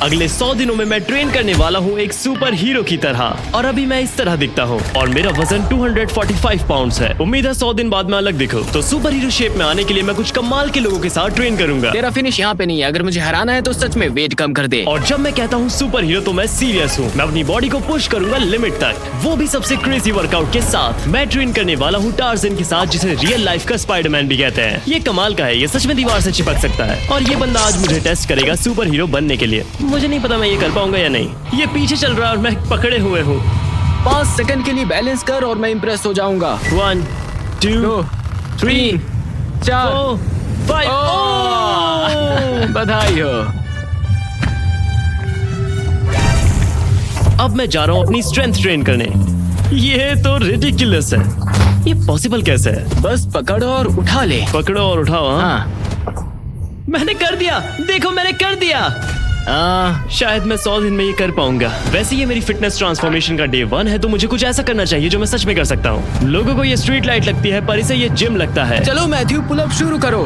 अगले 100 दिनों में मैं ट्रेन करने वाला हूँ एक सुपर हीरो की तरह, और अभी मैं इस तरह दिखता हूँ और मेरा वजन 245 पाउंड्स है। उम्मीद है 100 दिन बाद मैं अलग दिखूं। तो सुपर हीरो शेप में आने के लिए मैं कुछ कमाल के लोगों के साथ ट्रेन करूंगा। तेरा फिनिश यहाँ पे नहीं है, अगर मुझे हराना है तो सच में वेट कम कर दे। और जब मैं कहता हूँ सुपर हीरो तो मैं सीरियस हूँ। मैं अपनी बॉडी को पुश करूंगा लिमिट तक, वो भी सबसे क्रेजी वर्कआउट के साथ। मैं ट्रेन करने वाला हूँ टार्ज़न के साथ, जिसे रियल लाइफ का स्पाइडरमैन भी कहते हैं। ये कमाल का है, ये सच में दीवार से चिपक सकता है। और ये बंदा आज मुझे टेस्ट करेगा सुपर हीरो बनने के लिए। मुझे नहीं पता मैं ये कर पाऊंगा या नहीं। ये पीछे चल रहा है और मैं पकड़े हुए हूँ। 5 सेकंड के लिए बैलेंस कर और मैं इम्प्रेस हो जाऊंगा। 1 2 3 4 5 बधाई हो। अब मैं जा रहा हूँ अपनी स्ट्रेंथ ट्रेन करने। ये तो रिडिकुलस है। ये पॉसिबल कैसे है? बस पकड़ो और उठा ले। पकड़ो और उठाओ। हाँ। मैंने कर दिया, देखो मैंने कर दिया। शायद मैं 100 दिन में ये कर पाऊंगा। वैसे ये मेरी फिटनेस ट्रांसफॉर्मेशन का डे 1 है, तो मुझे कुछ ऐसा करना चाहिए जो मैं सच में कर सकता हूँ। लोगों को ये स्ट्रीट लाइट लगती है, पर इसे ये जिम लगता है। चलो मैथ्यू, पुलअप शुरू करो।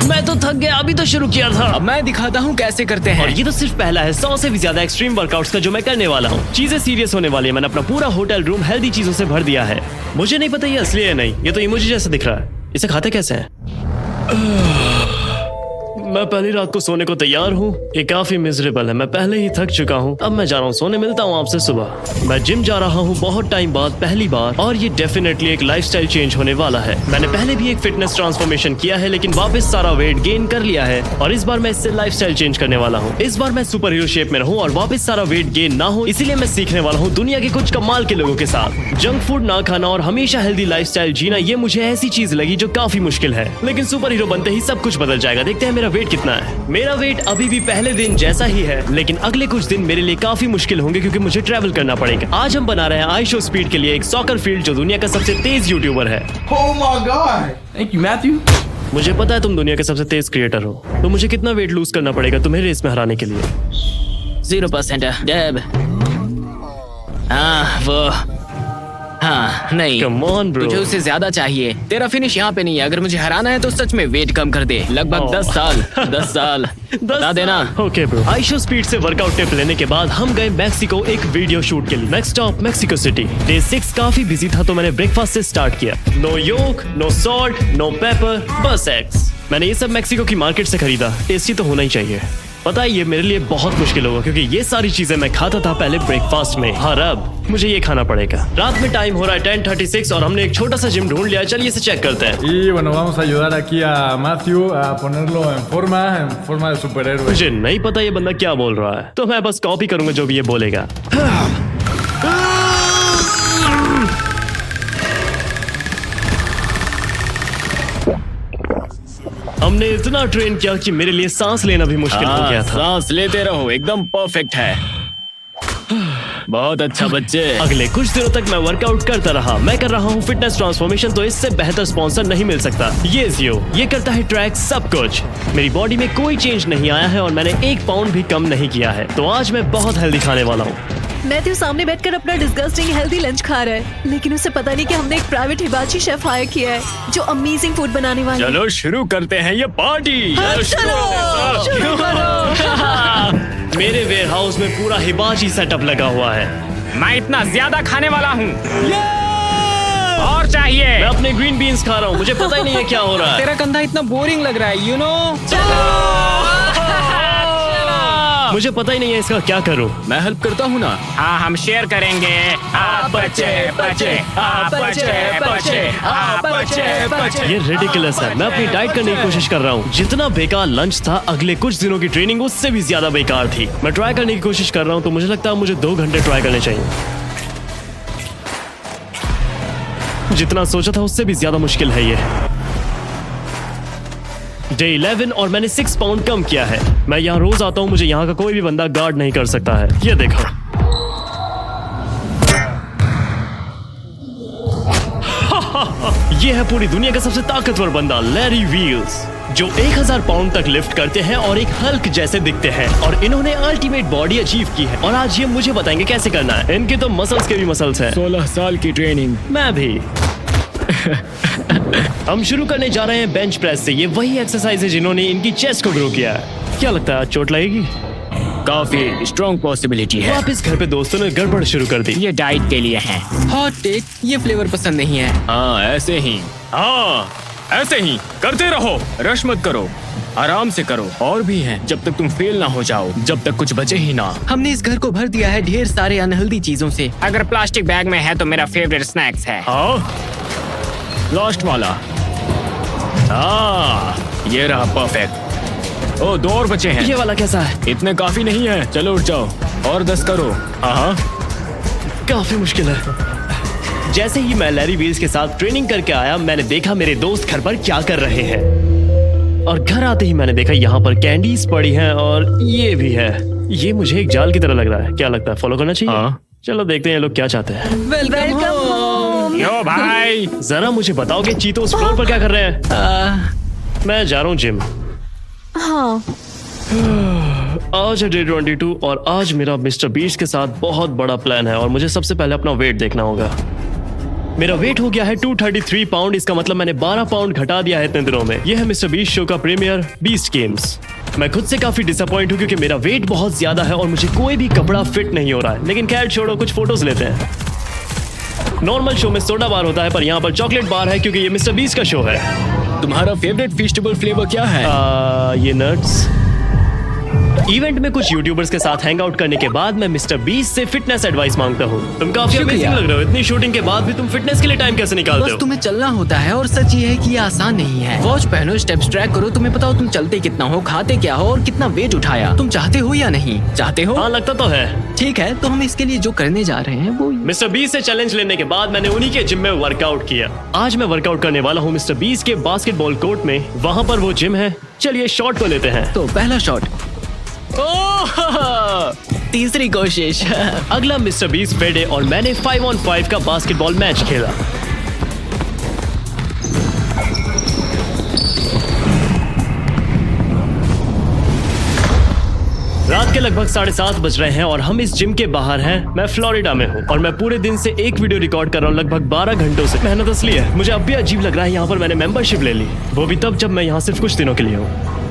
मैं तो थक गया, अभी तो शुरू किया था। अब मैं दिखाता हूँ कैसे करते और हैं। ये तो सिर्फ पहला है 100 से भी ज्यादा एक्सट्रीम वर्कआउट्स का जो मैं करने वाला हूँ। चीजें सीरियस होने वाली है। मैंने अपना पूरा होटल रूम हेल्दी चीजों से भर दिया है। मुझे नहीं पता ये असली है नहीं, ये तो इमोजी जैसा दिख रहा है। इसे खाते कैसे हैं? मैं पहली रात को सोने को तैयार हूँ। ये काफी मिजरेबल है, मैं पहले ही थक चुका हूँ। अब मैं जा रहा हूँ सोने, मिलता हूँ आपसे सुबह। मैं जिम जा रहा हूँ बहुत टाइम बाद पहली बार, और ये डेफिनेटली एक लाइफस्टाइल चेंज होने वाला है। मैंने पहले भी एक फिटनेस ट्रांसफॉर्मेशन किया है, लेकिन वापस सारा वेट गेन कर लिया है, और इस बार मैं इससे लाइफस्टाइल चेंज करने वाला हूँ। इस बार मैं सुपर हीरो शेप में रहूँ और वापस सारा वेट गेन ना हो, इसीलिए मैं सीखने वाला हूँ दुनिया के कुछ कमाल के लोगों के साथ। जंक फूड ना खाना और हमेशा हेल्दी लाइफस्टाइल जीना, ये मुझे ऐसी चीज लगी जो काफी मुश्किल है, लेकिन सुपर हीरो बनते ही सब कुछ बदल जाएगा। देखते हैं मेरा वेट कितना है। मेरा वेट अभी भी पहले दिन जैसा ही है, लेकिन अगले कुछ दिन मेरे लिए काफी मुश्किल होंगे क्योंकि मुझे ट्रैवल करना पड़ेगा। आज हम बना रहे हैं आई शो स्पीड के लिए एक सॉकर फील्ड जो दुनिया का सबसे तेज यूट्यूबर है। Oh my God! Thank you, Matthew. मुझे पता है तुम दुनिया के सबसे तेज क्रिएटर हो, तो मुझे कितना वेट लूज करना पड़ेगा तुम्हें रेस में हराने के लिए? 0% डेब। वो हाँ नहीं, Come on, bro. तुझे उससे ज्यादा चाहिए। तेरा फिनिश यहाँ पे नहीं है, अगर मुझे हराना है तो सच में वेट कम कर दे। लगभग 10 साल 10 साल बता देना। Okay bro. I show speed से वर्कआउट टिप लेने के बाद हम गए मैक्सिको एक वीडियो शूट के लिए। Next stop Mexico city. Day 6 काफी बिजी था, तो मैंने ब्रेकफास्ट से स्टार्ट किया। नो योक, नो सॉल्ट, नो पेपर, बस एग्स। मैंने ये सब मैक्सिको की मार्केट से खरीदा। टेस्टी तो होना ही चाहिए। पता है ये मेरे लिए बहुत मुश्किल होगा क्योंकि ये सारी चीजें मैं खाता था पहले ब्रेकफास्ट में, और अब मुझे ये खाना पड़ेगा। रात में टाइम हो रहा है 10:36 और हमने एक छोटा सा जिम ढूंढ लिया। चलिए इसे चेक करते हैं। Y bueno, vamos a ayudar aquí a Matthew a ponerlo en forma de superhéroe. मुझे नहीं पता ये बंदा क्या बोल रहा है, तो मैं बस कॉपी करूंगा जो भी ये बोलेगा। हमने इतना ट्रेन किया कि मेरे लिए सांस लेना भी मुश्किल हो गया था। सांस लेते रहो, एकदम परफेक्ट है। बहुत अच्छा बच्चे। अगले कुछ दिनों तक मैं वर्कआउट करता रहा। मैं कर रहा हूँ फिटनेस ट्रांसफॉर्मेशन, तो इससे बेहतर स्पॉन्सर नहीं मिल सकता। ये जियो, ये करता है ट्रैक सब कुछ। मेरी बॉडी में कोई चेंज नहीं आया है और मैंने 1 पाउंड भी कम नहीं किया है, तो आज मैं बहुत हेल्दी खाने वाला हूँ। मैथ्यू सामने बैठकर अपना डिस्गस्टिंग हेल्दी लंच खा रहा है, लेकिन उसे पता नहीं कि हमने एक प्राइवेट हिबाची शेफ हायर किया है जो अमेजिंग फूड बनाने वाला है। चलो शुरू करते हैं ये पार्टी। चलो शुरू करो। मेरे वेयर हाउस में पूरा हिबाची सेटअप लगा हुआ है। मैं इतना ज्यादा खाने वाला हूँ। और चाहिए। मैं अपने ग्रीन बीन्स खा रहा हूँ, मुझे पता ही नहीं है क्या हो रहा है। तेरा कंधा इतना बोरिंग लग रहा है, यू नो। मुझे पता ही नहीं है इसका क्या करूं। मैं हेल्प करता हूँ ना। हाँ हम शेयर करेंगे। बच्चे बच्चे बच्चे बच्चे बच्चे। ये रिडिकुलस है। मैं अपनी डाइट करने की कोशिश कर रहा हूँ। जितना बेकार लंच था, अगले कुछ दिनों की ट्रेनिंग उससे भी ज्यादा बेकार थी। मैं ट्राई करने की कोशिश कर रहा हूँ, तो मुझे लगता है मुझे 2 घंटे ट्राई करने चाहिए। जितना सोचा था उससे भी ज्यादा मुश्किल है ये। डे 11 और मैंने 6 पाउंड कम किया है। मैं यहाँ रोज आता हूँ, मुझे यहाँ का कोई भी बंदा गार्ड नहीं कर सकता है। ये देखो। ये है पूरी दुनिया का सबसे ताकतवर बंदा, लैरी व्हील्स, जो 1000 पाउंड तक लिफ्ट करते हैं और एक हल्क जैसे दिखते हैं। और इन्होंने अल्टीमेट बॉडी अचीव की है, और आज ये मुझे बताएंगे कैसे करना है। इनके तो मसल्स के भी मसल्स हैं। 16 साल की ट्रेनिंग। मैं भी। हम शुरू करने जा रहे हैं बेंच प्रेस से। ये वही एक्सरसाइज है जिन्होंने इनकी चेस्ट को ग्रो किया है। क्या लगता है आज चोट लगेगी? काफी स्ट्रॉन्ग पॉसिबिलिटी है। वापस घर पे दोस्तों ने गड़बड़ शुरू कर दी। ये डाइट के लिए है। हॉट टेक, ये फ्लेवर पसंद नहीं है। हाँ ऐसे ही, हाँ ऐसे ही करते रहो, रश मत करो, आराम से करो। और भी हैं जब तक तुम फेल ना हो जाओ, जब तक कुछ बचे ही ना। हमने इस घर को भर दिया है ढेर सारे अनहेल्दी चीजों से। अगर प्लास्टिक बैग में है तो मेरा फेवरेट स्नैक्स है। हाँ लास्ट वाला, हाँ ये रहा परफेक्ट। ओ 2 और बचे हैं। ये वाला कैसा है? इतने काफी नहीं है, चलो उठ जाओ और 10 करो। हाँ काफी मुश्किल है। जैसे ही मैं लैरी व्हील्स के साथ ट्रेनिंग करके आया, मैंने देखा मेरे दोस्त घर पर क्या कर रहे हैं। और घर आते ही मैंने देखा यहाँ पर कैंडीज पड़ी हैं और ये भी है। ये मुझे एक जाल की तरह लग रहा है। क्या लगता है, फॉलो करना चाहिए? हाँ। चलो देखते हैं ये लोग क्या चाहते हैं। Welcome home. यो भाई, जरा मुझे बताओगे चीतोस फ्लोर पर क्या कर रहे हैं? मैं जा रहा हूँ जिम। हाँ, आज है डे 22 और आज मेरा मिस्टर बीस्ट के साथ बहुत बड़ा प्लान है और मुझे सबसे पहले अपना वेट देखना होगा। मेरा वेट हो गया है 233 पाउंड। इसका मतलब मैंने 12 पाउंड घटा दिया है इतने दिनों में। यह है मिस्टर बीस्ट शो का प्रीमियर बीस्ट गेम्स। मैं खुद से काफी डिसअपॉइंट हूँ क्योंकि मेरा वेट बहुत ज्यादा है और मुझे कोई भी कपड़ा फिट नहीं हो रहा है। लेकिन खैर छोड़ो, कुछ फोटोज लेते हैं। नॉर्मल शो में सोडा बार होता है पर यहाँ पर चॉकलेट बार है क्योंकि ये मिस्टर बीस्ट का शो है। तुम्हारा फेवरेट फेस्टिवल फ्लेवर क्या है? ये नट्स। इवेंट में कुछ यूट्यूबर्स के साथ हैंग आउट करने के बाद मैं मिस्टर बीस्ट से फिटनेस एडवाइस मांगता हूँ। तुम काफी शुक्रिया। अमेजिंग लग रहे हो। इतनी शूटिंग के बाद भी तुम फिटनेस के लिए टाइम कैसे निकालते बस हो? तुम्हें चलना होता है और सच ये है कि ये आसान नहीं है। वॉच पहनो, स्टेप्स ट्रैक करो, तुम्हें पता हो तुम चलते कितना हो, खाते क्या हो और कितना वेट उठाया। तुम चाहते हो या नहीं चाहते हो? हाँ लगता तो है। ठीक है, तो हम इसके लिए जो करने जा रहे हैं वो मिस्टर बीस से चैलेंज लेने के बाद मैंने उन्हीं के जिम में वर्कआउट किया। आज मैं वर्कआउट करने वाला हूँ मिस्टर बीस के बास्केटबॉल कोर्ट में। वहाँ पर वो जिम है। चलिए शॉट को लेते हैं। तो पहला शॉट। तीसरी कोशिश। अगला मिस्टर बीस फेडे और मैंने 5-on-5 का बास्केटबॉल मैच खेला। रात के लगभग 7:30 बज रहे हैं और हम इस जिम के बाहर हैं। मैं फ्लोरिडा में हूँ और मैं पूरे दिन से एक वीडियो रिकॉर्ड कर रहा हूँ। लगभग 12 घंटों से मेहनत असली है। मुझे अब भी अजीब लग रहा है यहाँ पर मैंने मेंबरशिप ले ली, वो भी तब जब मैं यहाँ सिर्फ कुछ दिनों के लिए हूँ।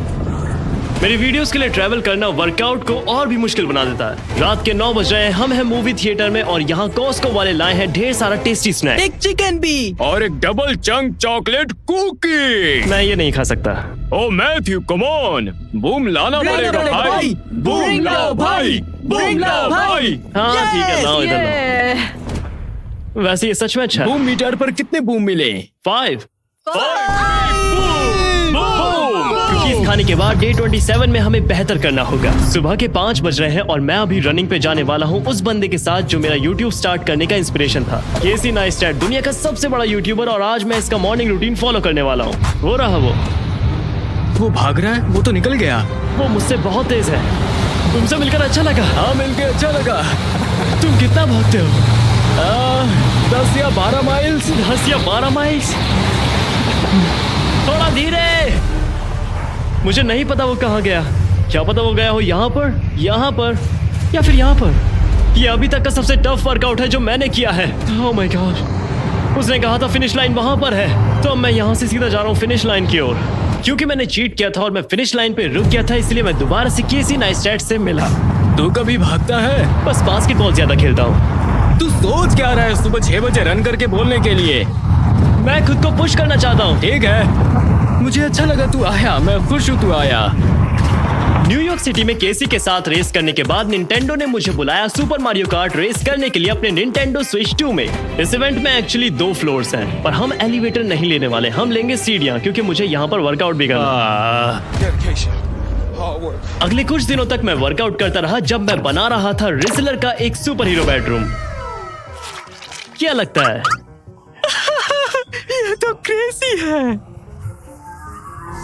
मेरी वीडियोस के लिए ट्रैवल करना वर्कआउट को और भी मुश्किल बना देता है। रात के 9 बज रहे हैं। हम हैं मूवी थिएटर में और यहाँ कॉस्को वाले लाए हैं ढेर सारा टेस्टी स्नैक। एक चिकन भी और एक डबल चंक चॉकलेट कुकी। मैं ये नहीं खा सकता। ओ मैथ्यू कम ऑन, बूम लाना पड़ेगा भाई। बूम लाओ भाई, बूम लाओ भाई। हाँ ठीक है, लाओ इधर लाओ। वैसे ये सच में अच्छा है। बूम मीटर पर कितने बूम मिले? 5 कुकीज खाने के बाद डे 27 में हमें बेहतर करना होगा। सुबह के 5 बज रहे हैं और मैं अभी रनिंग पे जाने वाला हूँ उस बंदे के साथ जो मेरा YouTube स्टार्ट करने का इंस्पिरेशन था। केसी नाइस्टैट दुनिया का सबसे बड़ा यूट्यूबर और आज मैं इसका मॉर्निंग रूटीन फॉलो करने वाला हूँ। वो रहा वो भाग रहा है, वो तो निकल गया। वो मुझसे बहुत तेज है। तुमसे मिलकर अच्छा लगा। हाँ मिलके अच्छा लगा। तुम कितना भागते हो? 10 या 12 माइल्स। 10 या 12 माइल्स। थोड़ा धीरे। मुझे नहीं पता वो कहाँ गया। क्या पता वो गया हो यहाँ पर या फिर यहाँ पर। ये अभी तक का सबसे टफ वर्कआउट है जो मैंने किया है। Oh my God. उसने कहा था फिनिश लाइन वहां पर है, तो अब मैं यहाँ से सीधा जा रहा हूँ फिनिश लाइन की ओर। क्योंकि मैंने चीट किया था और मैं फिनिश लाइन पे रुक गया था, इसलिए मैं दोबारा से केसी नाइस्टैट से मिला। तू कभी भागता है? बस बास्केटबॉल ज्यादा खेलता हूँ। तू सोच क्या रहा है सुबह 6 बजे रन करके बोलने के लिए? मैं खुद को पुश करना चाहता हूँ। ठीक है, मुझे अच्छा लगा तू आया, मैं खुश हूँ तू आया। न्यूयॉर्क सिटी में केसी के साथ रेस करने के बाद निंटेंडो ने मुझे बुलाया सुपर मारियो कार्ट रेस करने के लिए अपने निंटेंडो स्विच 2 में। इस इवेंट में एक्चुअली 2 फ्लोर्स हैं, पर हम एलिवेटर नहीं लेने वाले, हम लेंगे सीढ़ियां क्योंकि मुझे यहाँ पर वर्कआउट भी करना। अगले कुछ दिनों तक मैं वर्कआउट करता रहा जब मैं बना रहा था रिजलर का एक सुपर हीरो बेडरूम। क्या लगता है? ये तो क्रेजी है।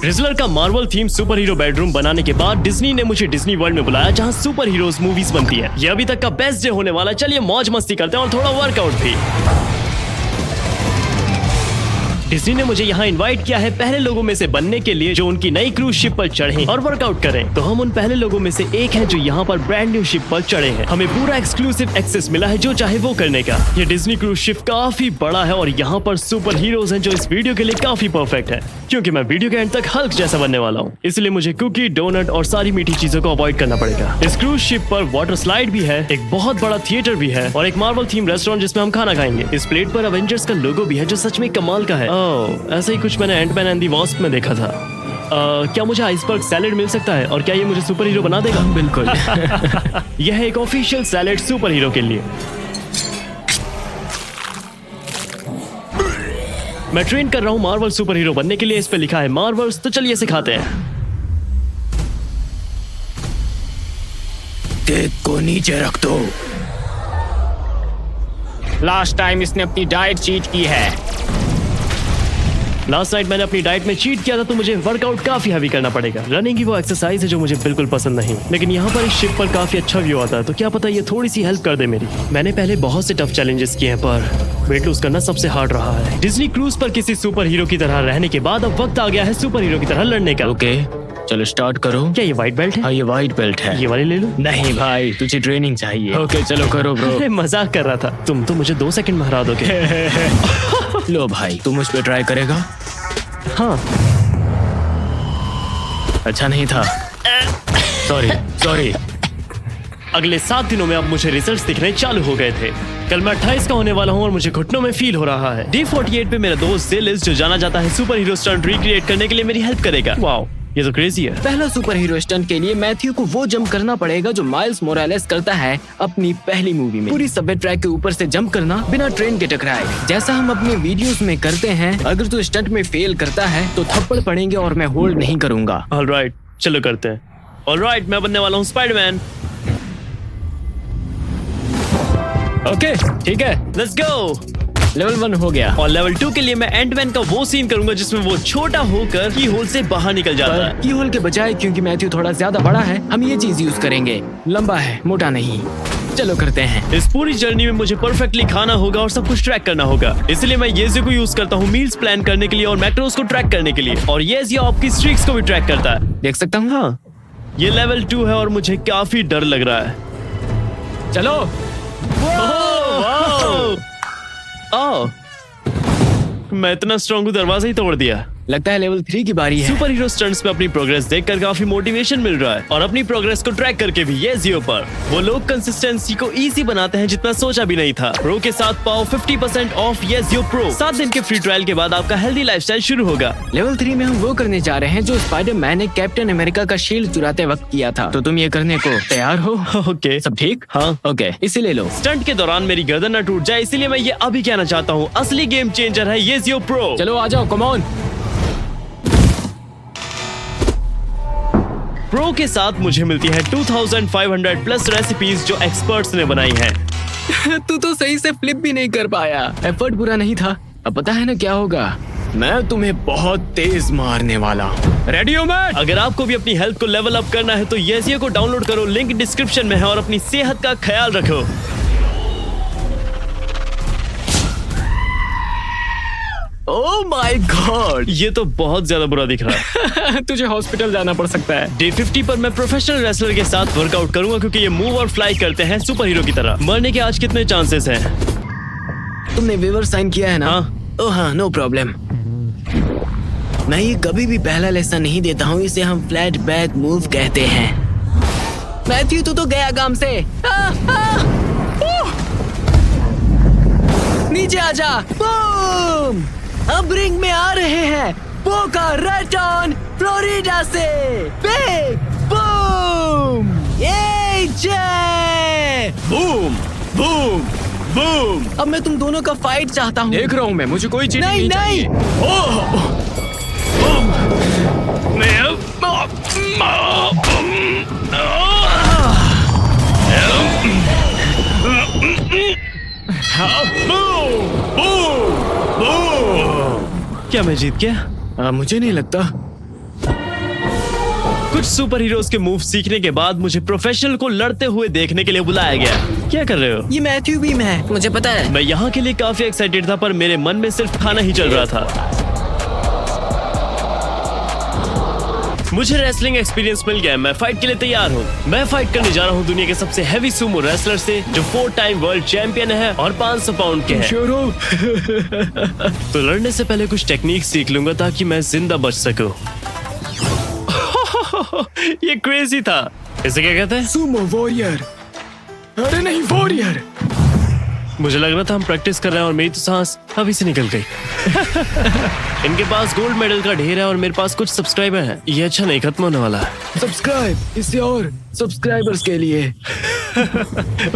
रिजलर का Marvel theme super hero bedroom बनाने के बाद डिज्नी ने मुझे डिज्नी वर्ल्ड में बुलाया जहां सुपर हीरोज मूवीज बनती है। यह अभी तक का बेस्ट डे होने वाला है। चलिए मौज मस्ती करते हैं और थोड़ा वर्कआउट भी। डिज्नी ने मुझे यहाँ इनवाइट किया है पहले लोगों में से बनने के लिए जो उनकी नई क्रूज शिप पर चढ़े और वर्कआउट करें। तो हम उन पहले लोगों में से एक हैं जो यहाँ पर ब्रांड न्यू शिप पर चढ़े हैं। हमें पूरा एक्सक्लूसिव एक्सेस मिला है जो चाहे वो करने का। ये डिज्नी क्रूज शिप काफी बड़ा है और यहाँ पर सुपर हीरोज हैं जो इस वीडियो के लिए काफी परफेक्ट है, क्योंकि मैं वीडियो के एंड तक हल्क जैसा बनने वाला हूँ। इसलिए मुझे कुकी, डोनट और सारी मीठी चीजों को अवॉइड करना पड़ेगा। इस क्रूज शिप पर वाटर स्लाइड भी है, एक बहुत बड़ा थिएटर भी है और एक मार्वल थीम रेस्टोरेंट जिसमें हम खाना खाएंगे। इस प्लेट पर एवेंजर्स का लोगो भी है जो सच में कमाल का है। ओह, ऐसा ही कुछ मैंने एंटमैन एंड दी वॉस्प में देखा था। क्या मुझे आइसबर्ग सैलेड मिल सकता है और क्या ये मुझे सुपर हीरो बना देगा? बिल्कुल। यह है एक ऑफिशियल सैलेड सुपर हीरो के लिए। मैं ट्रेन कर रहा हूँ मार्वल सुपर हीरो बनने के लिए। इस पे लिखा है मार्वल्स, तो चलिए सिखाते हैं। केक को नीचे रख दो। लास्ट टाइम इसने अपनी डाइट चीट की है। लास्ट नाइट मैंने अपनी डाइट में चीट किया था, तो मुझे वर्कआउट काफी हैवी करना पड़ेगा। रनिंग की वो एक्सरसाइज है जो मुझे बिल्कुल पसंद नहीं, लेकिन यहाँ पर इस शिप पर काफी अच्छा व्यू आता है, तो क्या पता ये थोड़ी सी हेल्प कर दे मेरी। मैंने पहले बहुत से टफ चैलेंजेस किए हैं, पर वेट लूज करना सबसे हार्ड रहा है। डिज्नी क्रूज पर किसी सुपर हीरो की तरह रहने के बाद अब वक्त आ गया है सुपर हीरो की तरह लड़ने का। ओके, चलो स्टार्ट करो। क्या ये व्हाइट बेल्ट है? हाँ, ये व्हाइट बेल्ट है। ये वाली ले लो। नहीं भाई, तुझे ट्रेनिंग चाहिए। ओके चलो करो ब्रो। अरे मजाक कर रहा था। तुम तो मुझे 2 सेकंड में हरा दोगे। लो भाई, तू मुझ पे ट्राई करेगा? हाँ, अच्छा नहीं था। सॉरी। अगले 7 दिनों में अब मुझे रिजल्ट्स दिखने चालू हो गए थे। कल मैं 28 का होने वाला हूँ और मुझे घुटनों में फील हो रहा है। डे 48 पे मेरा दोस्त जिलिस, जो जाना जाता है सुपर हीरो स्टंट रिक्रिएट करने के लिए, मेरी हेल्प करेगा। वाओ, ये तो क्रेजी है। पहला सुपर हीरो स्टंट के लिए मैथ्यू को वो जंप करना पड़ेगा जो माइल्स मोरालेस करता है अपनी पहली मूवी में। पूरी सबवे ट्रैक के ऊपर से जंप करना बिना ट्रेन के टकराए, जैसा हम अपने वीडियोस में करते हैं। अगर तू स्टंट में फेल करता है तो थप्पड़ पड़ेंगे और मैं होल्ड नहीं करूंगा। ऑलराइट, चलो करते हैं। ऑलराइट, मैं बनने वाला हूँ स्पाइडरमैन। ओके ठीक है, लेट्स गो। लेवल 1 हो गया। और लेवल 2 के लिए मैं एंटमैन का वो सीन करूंगा जिसमें वो छोटा होकर की होल से बाहर निकल जाता है। की होल के बजाय, क्योंकि मैथ्यू थोड़ा ज्यादा बड़ा है, हम ये चीज यूज करेंगे। लंबा है, मोटा नहीं। चलो करते हैं। इस पूरी जर्नी में मुझे परफेक्टली खाना होगा और सब कुछ ट्रैक करना होगा, इसलिए मैं येज़ो को यूज करता हूँ मील्स प्लान करने के लिए और मैक्रोस को ट्रैक करने के लिए, और येज़ो आपकी स्ट्रीक्स को भी ट्रैक करता है। देख सकता हूँ। हाँ, ये लेवल 2 है और मुझे काफी डर लग रहा है। चलो। ओह, मैं इतना स्ट्रॉन्ग हूँ, दरवाजा ही तोड़ दिया। लगता है लेवल 3 की बारी है। सुपर हीरो स्टंट्स में अपनी प्रोग्रेस देखकर काफी मोटिवेशन मिल रहा है, और अपनी प्रोग्रेस को ट्रैक करके भी ये जियो पर वो लोग कंसिस्टेंसी को इजी बनाते हैं जितना सोचा भी नहीं था। प्रो के साथ पाओ 50% ऑफ ये जियो प्रो। 7 दिन के फ्री ट्रायल के बाद आपका हेल्दी लाइफस्टाइल शुरू होगा। लेवल 3 में हम वो करने जा रहे हैं जो स्पाइडरमैन ने कैप्टन अमेरिका का शील्ड चुराते वक्त किया था। तो तुम ये करने को तैयार हो? ओके, सब ठीक? हाँ। ओके, इसे ले लो। स्टंट के दौरान मेरी गर्दन न टूट जाए, इसलिए मैं ये अभी कहना चाहता हूँ, असली गेम चेंजर है ये जियो प्रो। चलो आ जाओ, कम ऑन। प्रो के साथ मुझे मिलती है 2500 प्लस रेसिपीज जो एक्सपर्ट्स ने बनाई हैं। तू तो सही से फ्लिप भी नहीं कर पाया। एफर्ट बुरा नहीं था। अब पता है ना क्या होगा? मैं तुम्हें बहुत तेज मारने वाला हूँ। रेडी हो मैट? अगर आपको भी अपनी हेल्थ को लेवल अप करना है तो येज़ो को डाउनलोड करो, लिंक डिस्क्रिप्शन में है, और अपनी सेहत का ख्याल रखो। ओह माय गॉड, ये तो बहुत ज्यादा बुरा दिख रहा है। तुझे हॉस्पिटल जाना पड़ सकता है। डे 50 पर मैं प्रोफेशनल रेसलर के साथ वर्कआउट करूंगा, क्योंकि ये मूव और फ्लाई करते हैं सुपर हीरो की तरह। मरने के आज कितने चांसेस हैं? तुमने वेवर साइन किया है ना? हाँ। ओह हाँ, नो प्रॉब्लम। मैं ये कभी भी पहला लेसन नहीं देता हूँ, इसे हम फ्लैट बैक मूव कहते हैं। मैथ्यू तू तो गया काम से। नीचे आजा। बूम! अब रिंग में आ रहे हैं बोका रेटन फ्लोरिडा से। Big boom! ये जय! Boom boom boom. अब मैं तुम दोनों का फाइट चाहता हूँ। देख रहा हूँ मैं, मुझे कोई चीज नहीं, नहीं चाहिए। क्या मैं जीत गया? मुझे नहीं लगता। कुछ सुपर हीरोज के मूव सीखने के बाद मुझे प्रोफेशनल को लड़ते हुए देखने के लिए बुलाया गया। क्या कर रहे हो? ये मैथ्यू बीम है, मुझे पता है। मैं यहाँ के लिए काफी एक्साइटेड था, पर मेरे मन में सिर्फ खाना ही चल रहा था। मुझे रेसलिंग एक्सपीरियंस मिल गया, मैं फाइट के लिए तैयार हूँ। मैं फाइट करने जा रहा हूँ दुनिया के सबसे हैवी सुमो रेसलर से, जो 4 टाइम वर्ल्ड चैंपियन है और 500 पाउंड के हैं। तो लड़ने से पहले कुछ टेक्निक सीख लूंगा ताकि मैं जिंदा बच सकूं। ये क्रेजी था। इसे क्या कहते हैं? Sumo warrior. अरे नहीं, वॉरियर। मुझे लग रहा था हम प्रैक्टिस कर रहे हैं और मेरी तो सांस अभी से निकल गई। इनके पास गोल्ड मेडल का ढेर है और मेरे पास कुछ सब्सक्राइबर हैं। ये अच्छा नहीं, खत्म होने वाला है। सब्सक्राइब इसे और सब्सक्राइबर्स के लिए।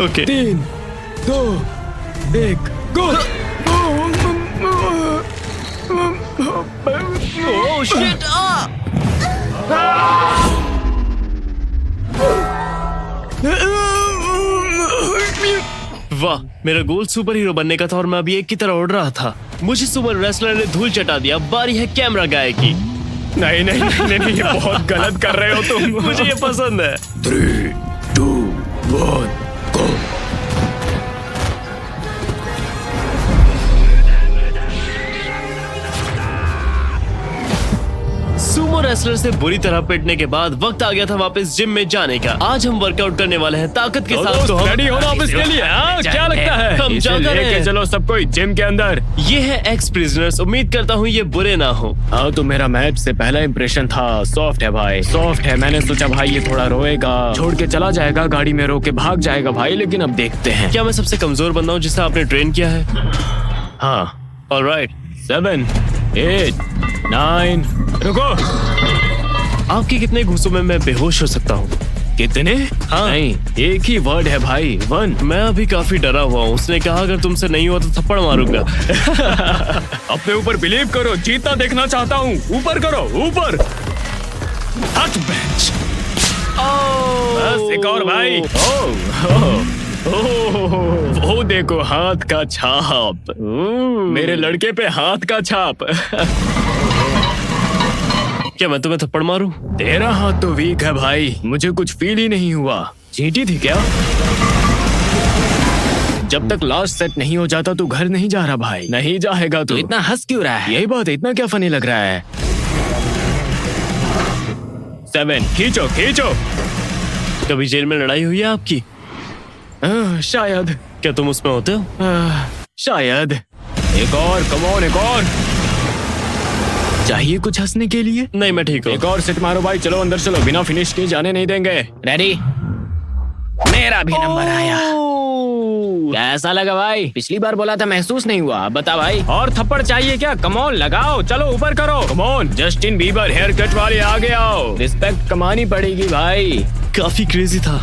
Okay 3, 2, 1, go. Oh shit! वाह, मेरा गोल सुपर हीरो बनने का था और मैं अभी एक की तरह उड़ रहा था। मुझे सुपर रेसलर ने धूल चटा दिया। बारी है कैमरा गाय की। नहीं नहीं नहीं नहीं, ये बहुत गलत कर रहे हो तुम। मुझे ये पसंद है। 3, 2, 1, गो। सुमो रेसलर से बुरी तरह पिटने के बाद वक्त आ गया था वापस जिम में जाने का। आज हम वर्कआउट करने वाले हैं ताकत के साथ। तो हम रेडी हो ना ऑफिस के लिए? हाँ, क्या लगता है? हम इसे जाकर लेके हैं। चलो सब कोई जिम के अंदर। ये है एक्स प्रिजनर्स। उम्मीद करता हूँ ये बुरे ना हो। हाँ, तो मेरा मैच से पहला इंप्रेशन था सॉफ्ट है भाई, सॉफ्ट है। मैंने सोचा भाई ये थोड़ा रोएगा, छोड़ के चला जाएगा, गाड़ी में रो के भाग जाएगा भाई, लेकिन अब देखते हैं। क्या मैं सबसे कमजोर बंदा हूँ जिसे आपने ट्रेन किया है? हाँ, ऑलराइट। 7, 8, 9, रुको। आपके कितने घूसों में मैं बेहोश हो सकता हूँ? कितने? हाँ। नहीं, एक ही वर्ड है भाई, 1। मैं अभी काफी डरा हुआ हूँ। उसने कहा अगर तुमसे नहीं हुआ तो थप्पड़ मारूंगा। अपने ऊपर बिलीव करो, जीतना देखना चाहता हूँ। ऊपर करो, ऊपर। हट बेंच। बस एक और भाई। वो देखो हाथ का छाप। मेरे लड़के पे हाथ का छाप। क्या मैं तुम्हें थप्पड़ मारूं? तेरा हाथ तो वीक है भाई, मुझे कुछ फील ही नहीं हुआ। चींटी थी क्या? जब तक लास्ट सेट नहीं हो जाता तू घर नहीं जा रहा भाई। नहीं जाएगा तो इतना हंस क्यों रहा है? यही बात है, इतना क्या फनी लग रहा है? 7, खींचो खींचो। कभी जेल में लड़ाई हुई है आपकी? शायद। क्या तुम उसमें होते हो? शायद। एक और, कम ऑन, एक और। चाहिए कुछ हंसने के लिए? नहीं, मैं ठीक हूँ। एक और सिट मारो भाई, चलो अंदर चलो, बिना फिनिश किए जाने नहीं देंगे। रेडी? मेरा भी नंबर आया। कैसा लगा भाई? पिछली बार बोला था महसूस नहीं हुआ, बता भाई। और थप्पड़ चाहिए क्या? कमॉन लगाओ, चलो ऊपर करो। Come on, Justin Bieber hair cut वाले आगे आओ। रिस्पेक्ट कमानी पड़ेगी भाई। काफी क्रेजी था।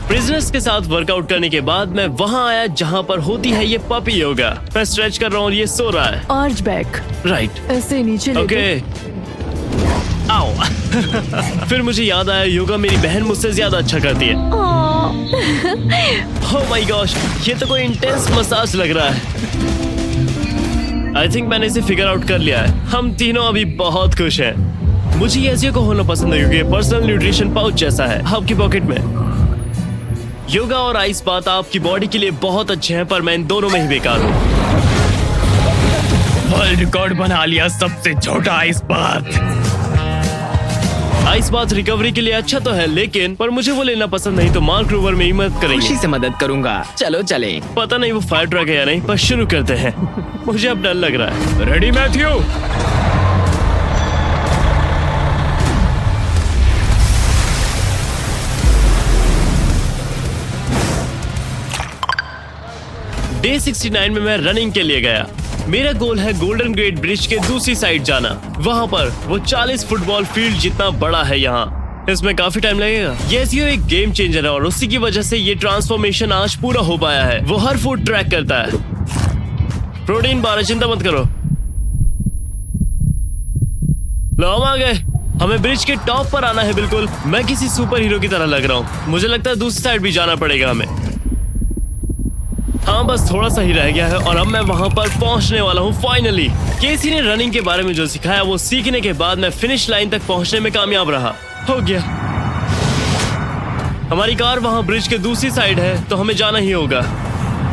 प्रिजनर्स के साथ वर्कआउट करने के बाद मैं वहाँ आया जहाँ पर होती है ये पपी योगा। मैं स्ट्रेच कर रहा हूँ और ये सो रहा है। Arch back. राइट। ऐसे नीचे ले ओके। आओ। फिर मुझे याद आया योगा मेरी बहन मुझसे ज्यादा अच्छा करती है। ओह माय गॉश, ये तो कोई इंटेंस मसाज लग रहा है। आई थिंक मैंने इसे फिगर आउट कर लिया है। हम तीनों अभी बहुत खुश हैं। मुझे ये ऐसे को होना पसंद है क्योंकि पर्सनल न्यूट्रिशन पाउच जैसा है आपकी पॉकेट में। योगा और आइस बात आपकी बॉडी के लिए बहुत अच्छे हैं, पर मैं इन दोनों में ही बेकार हूँ। वर्ल्ड रिकॉर्ड बना लिया सबसे छोटा आइस बात। आइस बात रिकवरी के लिए अच्छा तो है, लेकिन पर मुझे वो लेना पसंद नहीं, तो मार्क रूवर में ही मदद करेंगे। खुशी से मदद करूंगा, चलो चले। पता नहीं वो फायर ट्रक है या नहीं, पर शुरू करते हैं। मुझे अब डर लग रहा है। Ready Matthew? डे 69 में मैं रनिंग के लिए गया। मेरा गोल है गोल्डन गेट ब्रिज के दूसरी साइड जाना। वहाँ पर वो 40 फुटबॉल फील्ड जितना बड़ा है। यहाँ इसमें काफी टाइम लगेगा। ये एक गेम चेंजर है और उसी की वजह से ये ट्रांसफॉर्मेशन आज पूरा हो पाया है। वो हर फुट ट्रैक करता है। प्रोटीन बार है, चिंता मत करो। लो हम आ गए। हमें ब्रिज के टॉप पर आना है। बिल्कुल मैं किसी सुपर हीरो की तरह लग रहा हूँ। मुझे लगता है दूसरी साइड भी जाना पड़ेगा हमें। हाँ बस थोड़ा सा ही रह गया है और अब मैं वहाँ पर पहुँचने वाला हूँ फाइनली। केसी ने रनिंग के बारे में जो सिखाया वो सीखने के बाद मैं फिनिश लाइन तक पहुँचने में कामयाब रहा। हो गया। हमारी कार वहाँ ब्रिज के दूसरी साइड है, तो हमें जाना ही होगा।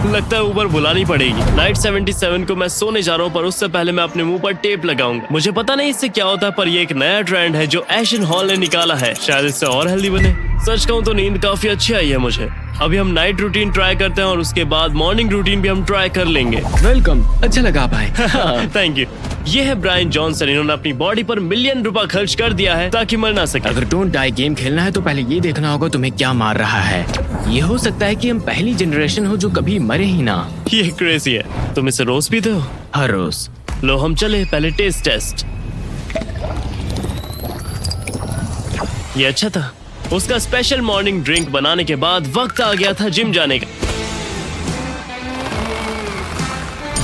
लगता है ऊबर बुलानी पड़ेगी। नाइट 77 को मैं सोने जा रहा हूँ, पर उससे पहले मैं अपने मुंह पर टेप लगाऊंगा। मुझे पता नहीं इससे क्या होता है, पर ये एक नया ट्रेंड है जो एशन हॉल ने निकाला है। शायद इससे और हेल्दी बने। सच कहूँ तो नींद काफी अच्छी आई है मुझे। अभी हम नाइट रूटीन ट्राई करते हैं और उसके बाद मॉर्निंग रूटीन भी हम ट्राई कर लेंगे। वेलकम, अच्छा लगा भाई। Thank you. ये है ब्रायन जॉनसन। इन्होंने अपनी बॉडी पर मिलियन रुपए खर्च कर दिया है ताकि मर ना सके। अगर डोंट डाई गेम खेलना है तो पहले ये देखना होगा तुम्हें क्या मार रहा है। ये हो सकता है कि हम पहली जनरेशन हो जो कभी मरे ही ना। ये क्रेजी है। तुम इसे रोज पीते हो? हर रोज। लो हम चले, पहले टेस्ट। ये अच्छा था। उसका स्पेशल मॉर्निंग ड्रिंक बनाने के बाद वक्त आ गया था जिम जाने का।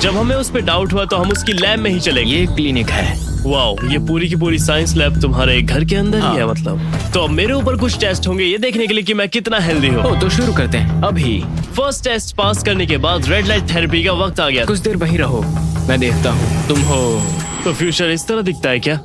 जब हमें उस पे डाउट हुआ तो हम उसकी लैब में ही चले गए। ये क्लिनिक है। वाओ, ये पूरी की पूरी साइंस लैब तुम्हारे घर के अंदर ही है मतलब। तो अब मेरे ऊपर कुछ टेस्ट होंगे ये देखने के लिए कि मैं कितना हेल्दी हूँ। तो शुरू करते हैं अभी। फर्स्ट टेस्ट पास करने के बाद रेड लाइट थेरेपी का वक्त आ गया। कुछ देर वहीं रहो, मैं देखता हूँ। तुम हो तो फ्यूचर इस तरह दिखता है क्या?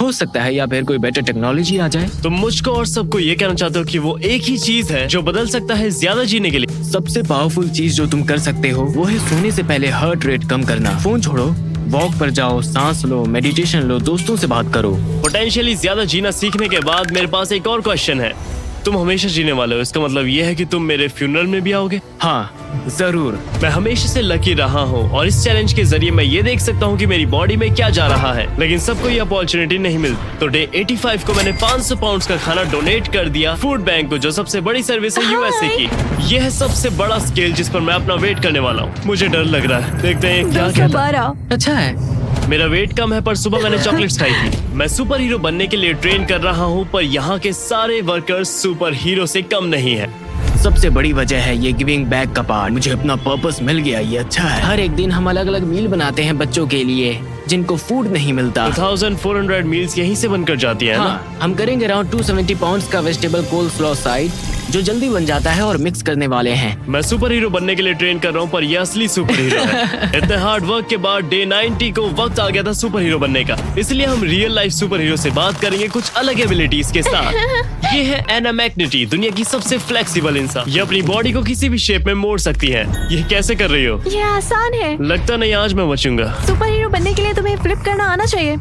हो सकता है या फिर कोई बेटर टेक्नोलॉजी आ जाए। तुम मुझको और सबको ये कहना चाहते हो कि वो एक ही चीज है जो बदल सकता है ज्यादा जीने के लिए? सबसे पावरफुल चीज जो तुम कर सकते हो वो है सोने से पहले हार्ट रेट कम करना। फोन छोड़ो, वॉक पर जाओ, सांस लो, मेडिटेशन लो, दोस्तों से बात करो। पोटेंशियली ज्यादा जीना सीखने के बाद मेरे पास एक और क्वेश्चन है। तुम हमेशा जीने वाले हो, इसका मतलब ये है कि तुम मेरे फ्यूनरल में भी आओगे? हाँ जरूर। मैं हमेशा से लकी रहा हूँ और इस चैलेंज के जरिए मैं ये देख सकता हूँ कि मेरी बॉडी में क्या जा रहा है, लेकिन सबको ये अपॉर्चुनिटी नहीं मिलती। तो डे 85 को मैंने 500 पाउंड का खाना डोनेट कर दिया फूड बैंक को, जो सबसे बड़ी सर्विस है यूएसए की। ये है सबसे बड़ा स्केल जिस पर मैं अपना वेट करने वाला हूँ। मुझे डर लग रहा है, देखते हैं क्या कहता है। अच्छा है। मेरा वेट कम है, पर सुबह मैंने चॉकलेट्स खाई थी। मैं सुपर हीरो बनने के लिए ट्रेन कर रहा हूँ, पर यहाँ के सारे वर्कर्स सुपर हीरो से कम नहीं है। सबसे बड़ी वजह है ये गिविंग बैक का पार्ट। मुझे अपना पर्पस मिल गया, ये अच्छा है। हर एक दिन हम अलग अलग मील बनाते हैं बच्चों के लिए जिनको फूड नहीं मिलता। 2400 मील्स यहीं से बनकर जाती है ना? हम करेंगे अराउंड 270 पाउंड्स का वेजिटेबल कोल्स्लॉ साइड जो जल्दी बन जाता है और मिक्स करने वाले हैं। मैं सुपर हीरो बनने के लिए ट्रेन कर रहा हूँ, पर ये असली सुपर हीरो है। इतने हार्ड वर्क के बाद डे 90 को वक्त आ गया था सुपर हीरो बनने का, इसलिए हम रियल लाइफ सुपर हीरो से बात करेंगे कुछ अलग एबिलिटीज के साथ। ये है एना मैग्नेटी, दुनिया की सबसे फ्लेक्सिबल इंसान। ये अपनी बॉडी को किसी भी शेप में मोड़ सकती है। ये कैसे कर रही हो? ये आसान है। लगता नहीं आज मैं बचूंगा। सुपर हीरो बनने के लिए तुम्हें फ्लिप करना आना चाहिए।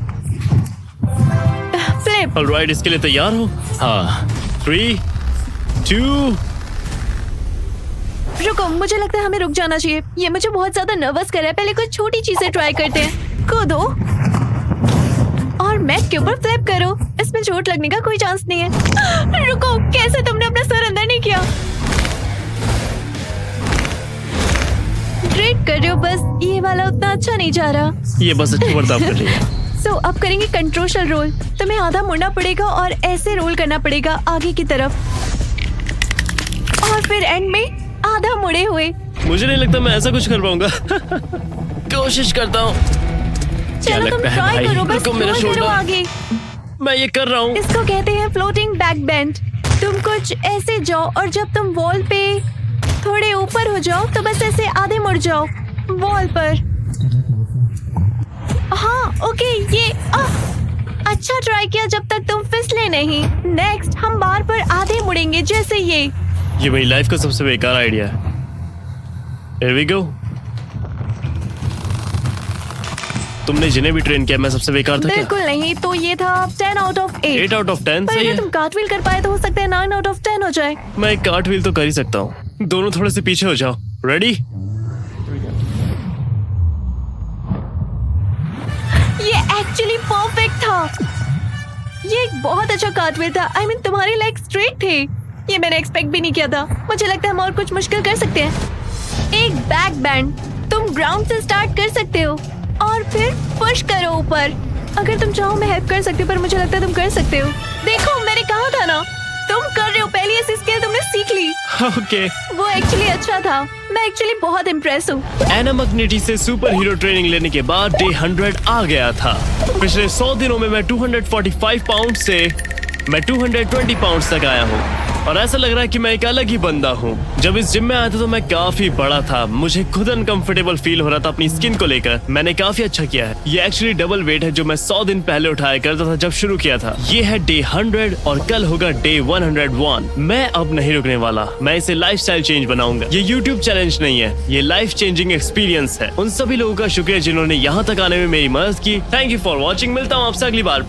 फ्लिप। ऑलराइट, इसके लिए तैयार हो? हाँ। 3, 2। रुको, मुझे लगता है हमें रुक जाना चाहिए। ये मुझे बहुत ज्यादा नर्वस कर रहा है। पहले कुछ छोटी चीजें ट्राई करते हैं। कूदो और मैट के ऊपर फ्लिप करो। इसमें चोट लगने का कोई चांस नहीं है। रुको, कैसे तुमने अपना सर अंदर नहीं किया? ग्रेट कर रहे हो, बस ये वाला उतना अच्छा नहीं जा रहा। ये बस अच्छी बर्ताव कर रही है। अब करेंगे कंट्रोल रोल। तुम्हें आधा मुड़ना पड़ेगा और ऐसे रोल करना पड़ेगा आगे की तरफ, और फिर एंड में आधा मुड़े हुए। मुझे नहीं लगता मैं ऐसा कुछ कर पाऊंगा। कोशिश करता हूँ। चलो तुम ट्राई करो, बस रोल करो आगे। मैं ये कर रहा हूँ। इसको कहते हैं फ्लोटिंग बैक बेंड। तुम कुछ ऐसे जाओ और जब तुम वॉल पे थोड़े ऊपर हो जाओ तो बस ऐसे आधे मुड़ जाओ वॉल पर। हाँ ओके, ये अच्छा ट्राई किया जब तक तुम फिसले नहीं। नेक्स्ट हम बार पर आधे मुड़ेंगे जैसे ये मेरी लाइफ का सबसे बेकार आइडिया है। Here we go। तुमने जिन्हें भी ट्रेन किया मैं सबसे बेकार था क्या? बिल्कुल नहीं, तो ये था 10 आउट ऑफ 8। 8 आउट ऑफ 10 पर सही अगर है। तुम कार्टव्हील कर पाए तो हो सकता है 9 आउट ऑफ 10 हो जाए। मैं एक कार्टव्हील तो कर ही सकता हूँ। दोनों थोड़े से पीछे हो जाओ। रेडी? ये एक्चुअली परफेक्ट था। ये एक बहुत अच्छा कार्टव्हील था। I mean, तुम्हारे लेग स्ट्रेट थे। ये मैंने एक्सपेक्ट भी नहीं किया था। मुझे लगता है हम और कुछ मुश्किल कर सकते हैं। एक बैक बैंड। तुम ग्राउंड से स्टार्ट कर सकते हो और फिर पुश करो ऊपर। अगर तुम चाहो मैं हेल्प कर सकती हूँ, पर मुझे लगता है तुम कर सकते हो। देखो मैंने कहा था ना, तुम कर रहे हो। पहली ऐसी स्किल तुमने सीख ली। ओके। वो एक्चुअली अच्छा था। मैं एक्चुअली बहुत इम्प्रेस हूँ। एना मैग्नेटी से सुपर हीरो ट्रेनिंग लेने के बाद डे 100 आ गया था। पिछले 100 दिनों में मैं 245 पाउंड से मैं 220 पाउंड तक आया हूँ। और ऐसा लग रहा है कि मैं एक अलग ही बंदा हूँ। जब इस जिम में आया था तो मैं काफी बड़ा था, मुझे खुद अनकंफर्टेबल फील हो रहा था अपनी स्किन को लेकर। मैंने काफी अच्छा किया है। ये एक्चुअली डबल वेट है जो मैं 100 दिन पहले उठाया करता था जब शुरू किया था। ये है डे 100 और कल होगा डे 101। मैं अब नहीं रुकने वाला, मैं इसे लाइफस्टाइल चेंज बनाऊंगा। ये यूट्यूब चैलेंज नहीं है, ये लाइफ चेंजिंग एक्सपीरियंस है। उन सभी लोगों का शुक्रिया जिन्होंने यहाँ तक आने में मेरी मदद की। Thank you for watching. मिलता हूँ आपसे अगली बार।